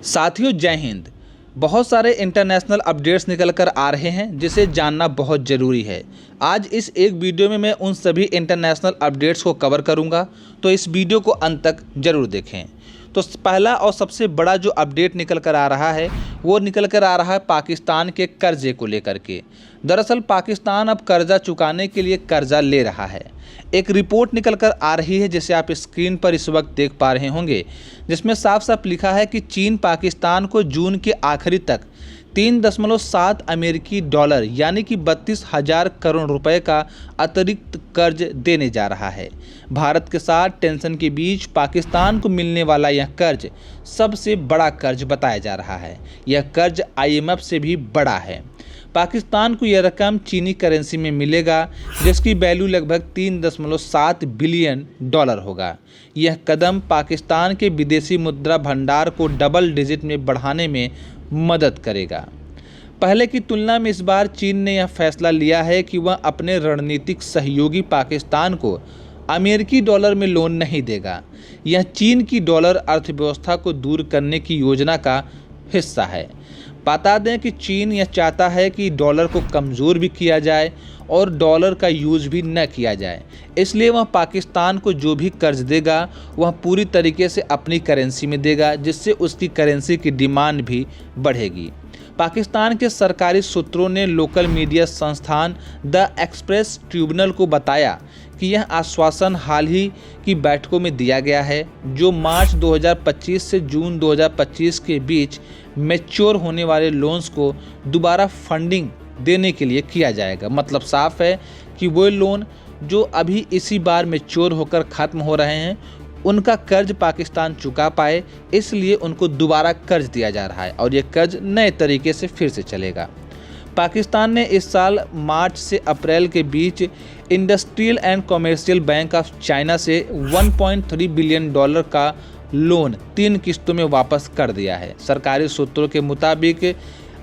साथियों जय हिंद। बहुत सारे इंटरनेशनल अपडेट्स निकल कर आ रहे हैं जिसे जानना बहुत ज़रूरी है। आज इस एक वीडियो में मैं उन सभी इंटरनेशनल अपडेट्स को कवर करूंगा, तो इस वीडियो को अंत तक ज़रूर देखें। तो पहला और सबसे बड़ा जो अपडेट निकल कर आ रहा है वो निकल कर आ रहा है पाकिस्तान के कर्जे को लेकर के। दरअसल पाकिस्तान अब कर्जा चुकाने के लिए कर्जा ले रहा है। एक रिपोर्ट निकल कर आ रही है जिसे आप स्क्रीन पर इस वक्त देख पा रहे होंगे, जिसमें साफ साफ लिखा है कि चीन पाकिस्तान को जून के आखिरी तक 3.7 अमेरिकी डॉलर यानी कि 32,000 करोड़ रुपए का अतिरिक्त कर्ज देने जा रहा है। भारत के साथ टेंशन के बीच पाकिस्तान को मिलने वाला यह कर्ज सबसे बड़ा कर्ज बताया जा रहा है। यह कर्ज IMF से भी बड़ा है। पाकिस्तान को यह रकम चीनी करेंसी में मिलेगा जिसकी वैल्यू लगभग 3.7 बिलियन डॉलर होगा। यह कदम पाकिस्तान के विदेशी मुद्रा भंडार को डबल डिजिट में बढ़ाने में मदद करेगा। पहले की तुलना में इस बार चीन ने यह फैसला लिया है कि वह अपने रणनीतिक सहयोगी पाकिस्तान को अमेरिकी डॉलर में लोन नहीं देगा। यह चीन की डॉलर अर्थव्यवस्था को दूर करने की योजना का हिस्सा है। बता दें कि चीन यह चाहता है कि डॉलर को कमज़ोर भी किया जाए और डॉलर का यूज़ भी न किया जाए, इसलिए वह पाकिस्तान को जो भी कर्ज देगा वह पूरी तरीके से अपनी करेंसी में देगा, जिससे उसकी करेंसी की डिमांड भी बढ़ेगी। पाकिस्तान के सरकारी सूत्रों ने लोकल मीडिया संस्थान द एक्सप्रेस ट्रिब्यूनल को बताया कि यह आश्वासन हाल ही की बैठकों में दिया गया है, जो मार्च 2025 से जून 2025 के बीच मैच्योर होने वाले लोन्स को दोबारा फंडिंग देने के लिए किया जाएगा। मतलब साफ है कि वो लोन जो अभी इसी बार मैच्योर होकर ख़त्म हो रहे हैं उनका कर्ज पाकिस्तान चुका पाए, इसलिए उनको दोबारा कर्ज दिया जा रहा है और ये कर्ज नए तरीके से फिर से चलेगा। पाकिस्तान ने इस साल मार्च से अप्रैल के बीच industrial and commercial bank of China से 1.3 बिलियन डॉलर का लोन 3 किस्तों में वापस कर दिया है। सरकारी सूत्रों के मुताबिक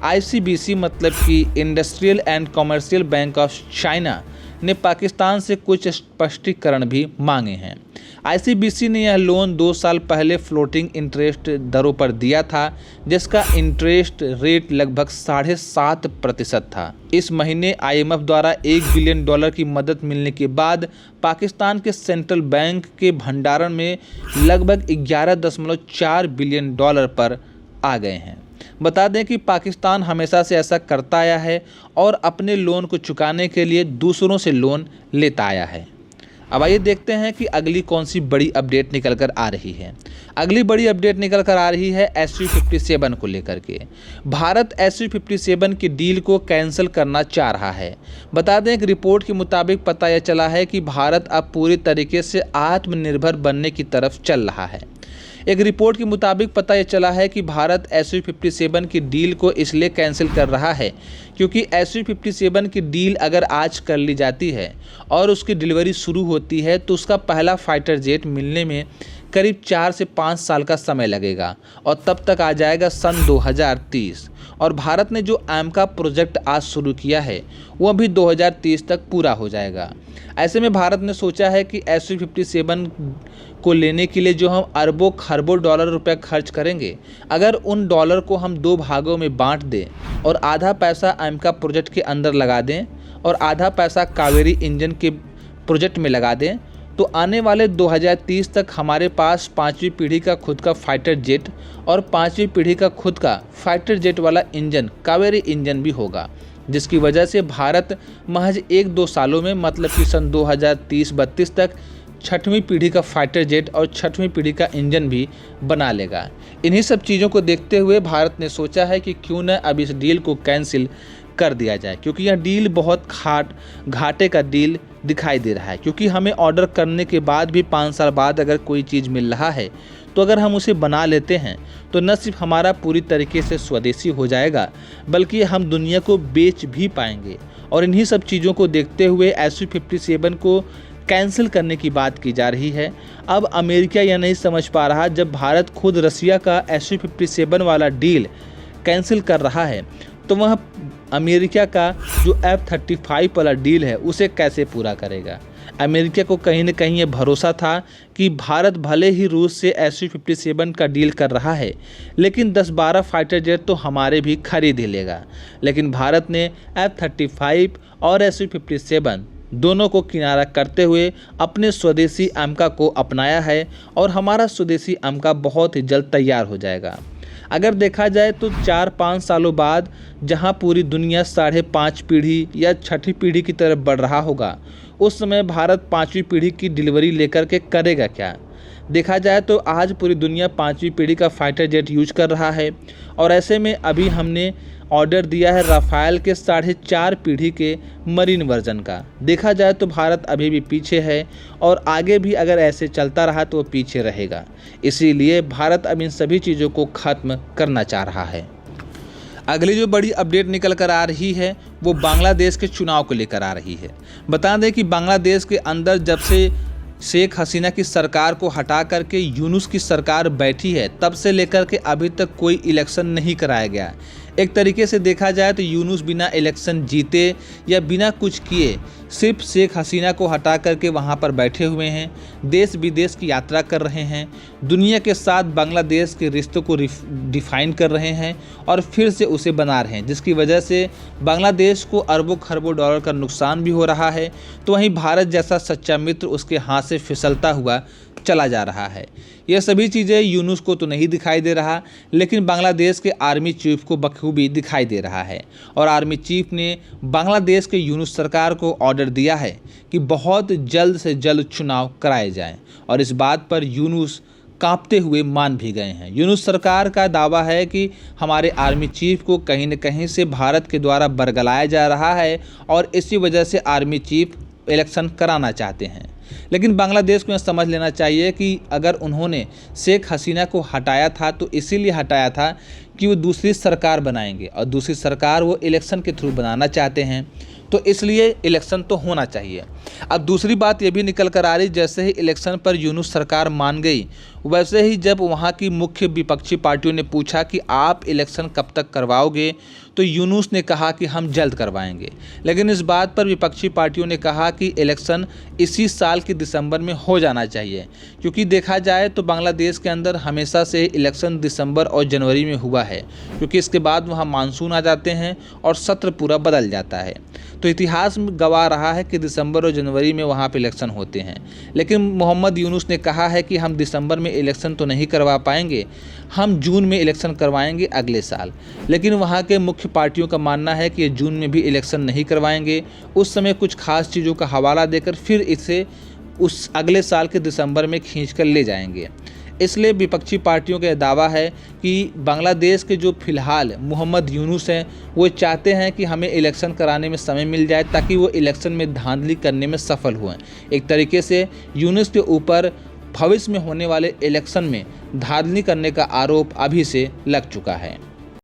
ICBC मतलब कि industrial and commercial bank of China ने पाकिस्तान से कुछ स्पष्टीकरण भी मांगे हैं। ICBC ने यह लोन 2 साल पहले फ्लोटिंग इंटरेस्ट दरों पर दिया था, जिसका इंटरेस्ट रेट लगभग 7.5% था। इस महीने IMF द्वारा 1 बिलियन डॉलर की मदद मिलने के बाद पाकिस्तान के सेंट्रल बैंक के भंडारण में लगभग 11.4 बिलियन डॉलर पर आ गए हैं। बता दें कि पाकिस्तान हमेशा से ऐसा करता आया है और अपने लोन को चुकाने के लिए दूसरों से लोन लेता आया है। अब आइए देखते हैं कि अगली कौन सी बड़ी अपडेट निकल कर आ रही है। अगली बड़ी अपडेट निकल कर आ रही है SU-57 को लेकर के। भारत SU-57 की डील को कैंसिल करना चाह रहा है। बता दें कि रिपोर्ट के मुताबिक पता यह चला है कि भारत अब पूरी तरीके से आत्मनिर्भर बनने की तरफ चल रहा है। एक रिपोर्ट के मुताबिक पता यह चला है कि भारत SU-57 की डील को इसलिए कैंसिल कर रहा है क्योंकि SU-57 की डील अगर आज कर ली जाती है और उसकी डिलीवरी शुरू होती है तो उसका पहला फाइटर जेट मिलने में करीब 4 से 5 साल का समय लगेगा और तब तक आ जाएगा सन 2030। और भारत ने जो AMCA प्रोजेक्ट आज शुरू किया है वह भी 2030 तक पूरा हो जाएगा। ऐसे में भारत ने सोचा है कि SU-57 को लेने के लिए जो हम अरबों खरबों डॉलर रुपए खर्च करेंगे, अगर उन डॉलर को हम 2 भागों में बांट दें और आधा पैसा AMCA प्रोजेक्ट के अंदर लगा दें और आधा पैसा कावेरी इंजन के प्रोजेक्ट में लगा दें, तो आने वाले 2030 तक हमारे पास 5वीं पीढ़ी का खुद का फाइटर जेट और 5वीं पीढ़ी का खुद का फाइटर जेट वाला इंजन कावेरी इंजन भी होगा, जिसकी वजह से भारत महज 1-2 सालों में मतलब कि सन 2030-32 तक 6वीं पीढ़ी का फाइटर जेट और 6वीं पीढ़ी का इंजन भी बना लेगा। इन्हीं सब चीज़ों को देखते हुए भारत ने सोचा है कि क्यों न अब इस डील को कैंसिल कर दिया जाए, क्योंकि यह डील बहुत घाटे का डील दिखाई दे रहा है। क्योंकि हमें ऑर्डर करने के बाद भी 5 साल बाद अगर कोई चीज़ मिल रहा है तो अगर हम उसे बना लेते हैं तो न सिर्फ हमारा पूरी तरीके से स्वदेशी हो जाएगा बल्कि हम दुनिया को बेच भी पाएंगे। और इन्हीं सब चीज़ों को देखते हुए SU-57 को कैंसिल करने की बात की जा रही है। अब अमेरिका यह नहीं समझ पा रहा, जब भारत खुद रसिया का SU-57 वाला डील कैंसिल कर रहा है तो वह अमेरिका का जो F-35 वाला डील है उसे कैसे पूरा करेगा। अमेरिका को कहीं न कहीं ये भरोसा था कि भारत भले ही रूस से Su-57 का डील कर रहा है, लेकिन 10-12 फाइटर जेट तो हमारे भी खरीद ही लेगा। लेकिन भारत ने F-35 और Su-57 दोनों को किनारा करते हुए अपने स्वदेशी AMCA को अपनाया है और हमारा स्वदेशी AMCA बहुत ही जल्द तैयार हो जाएगा। अगर देखा जाए तो 4-5 सालों बाद जहां पूरी दुनिया 5.5 पीढ़ी या 6ठी पीढ़ी की तरफ बढ़ रहा होगा, उस समय भारत 5वीं पीढ़ी की डिलीवरी लेकर के करेगा क्या? देखा जाए तो आज पूरी दुनिया 5वीं पीढ़ी का फाइटर जेट यूज कर रहा है और ऐसे में अभी हमने ऑर्डर दिया है राफेल के 4.5 पीढ़ी के मरीन वर्जन का। देखा जाए तो भारत अभी भी पीछे है और आगे भी अगर ऐसे चलता रहा तो वो पीछे रहेगा। इसीलिए भारत अब इन सभी चीज़ों को ख़त्म करना चाह रहा है। अगली जो बड़ी अपडेट निकल कर आ रही है वो बांग्लादेश के चुनाव को लेकर आ रही है। बता दें कि बांग्लादेश के अंदर जब से शेख हसीना की सरकार को हटा करके यूनुस की सरकार बैठी है, तब से लेकर के अभी तक कोई इलेक्शन नहीं कराया गया। एक तरीके से देखा जाए तो यूनुस बिना इलेक्शन जीते या बिना कुछ किए सिर्फ शेख हसीना को हटा करके वहां पर बैठे हुए हैं, देश विदेश की यात्रा कर रहे हैं, दुनिया के साथ बांग्लादेश के रिश्तों को डिफाइन कर रहे हैं और फिर से उसे बना रहे हैं, जिसकी वजह से बांग्लादेश को अरबों खरबों डॉलर का नुकसान भी हो रहा है। तो वहीं भारत जैसा सच्चा मित्र उसके हाथ से फिसलता हुआ चला जा रहा है। यह सभी चीज़ें यूनुस को तो नहीं दिखाई दे रहा, लेकिन बांग्लादेश के आर्मी चीफ को बखूबी दिखाई दे रहा है और आर्मी चीफ ने बांग्लादेश के यूनुस सरकार को ऑर्डर दिया है कि बहुत जल्द से जल्द चुनाव कराए जाएं और इस बात पर यूनुस कांपते हुए मान भी गए हैं। यूनुस सरकार का दावा है कि हमारे आर्मी चीफ को कहीं न कहीं से भारत के द्वारा बरगलाया जा रहा है और इसी वजह से आर्मी चीफ इलेक्शन कराना चाहते हैं। लेकिन बांग्लादेश को यह समझ लेना चाहिए कि अगर उन्होंने शेख हसीना को हटाया था तो इसीलिए हटाया था कि वो दूसरी सरकार बनाएंगे और दूसरी सरकार वो इलेक्शन के थ्रू बनाना चाहते हैं, तो इसलिए इलेक्शन तो होना चाहिए। अब दूसरी बात ये भी निकल कर आ रही, जैसे ही इलेक्शन पर यूनुस सरकार मान गई, वैसे ही जब वहाँ की मुख्य विपक्षी पार्टियों ने पूछा कि आप इलेक्शन कब तक करवाओगे, तो यूनुस ने कहा कि हम जल्द करवाएंगे। लेकिन इस बात पर विपक्षी पार्टियों ने कहा कि इलेक्शन इसी साल के दिसंबर में हो जाना चाहिए, क्योंकि देखा जाए तो बांग्लादेश के अंदर हमेशा से इलेक्शन दिसंबर और जनवरी में हुआ है, क्योंकि इसके बाद वहाँ मानसून आ जाते हैं और सत्र पूरा बदल जाता है। तो इतिहास में गवाह रहा है कि दिसंबर और जनवरी में वहाँ पर इलेक्शन होते हैं। लेकिन मोहम्मद यूनुस ने कहा है कि हम दिसंबर में इलेक्शन तो नहीं करवा पाएंगे, हम जून में इलेक्शन करवाएंगे अगले साल। लेकिन वहाँ के मुख्य पार्टियों का मानना है कि ये जून में भी इलेक्शन नहीं करवाएंगे, उस समय कुछ खास चीज़ों का हवाला देकर फिर इसे उस अगले साल के दिसंबर में खींच कर ले जाएंगे। इसलिए विपक्षी पार्टियों का दावा है कि बांग्लादेश के जो फिलहाल मोहम्मद यूनुस हैं वो चाहते हैं कि हमें इलेक्शन कराने में समय मिल जाए ताकि वो इलेक्शन में धांधली करने में सफल हुए। एक तरीके से यूनुस के ऊपर भविष्य में होने वाले इलेक्शन में धांधली करने का आरोप अभी से लग चुका है।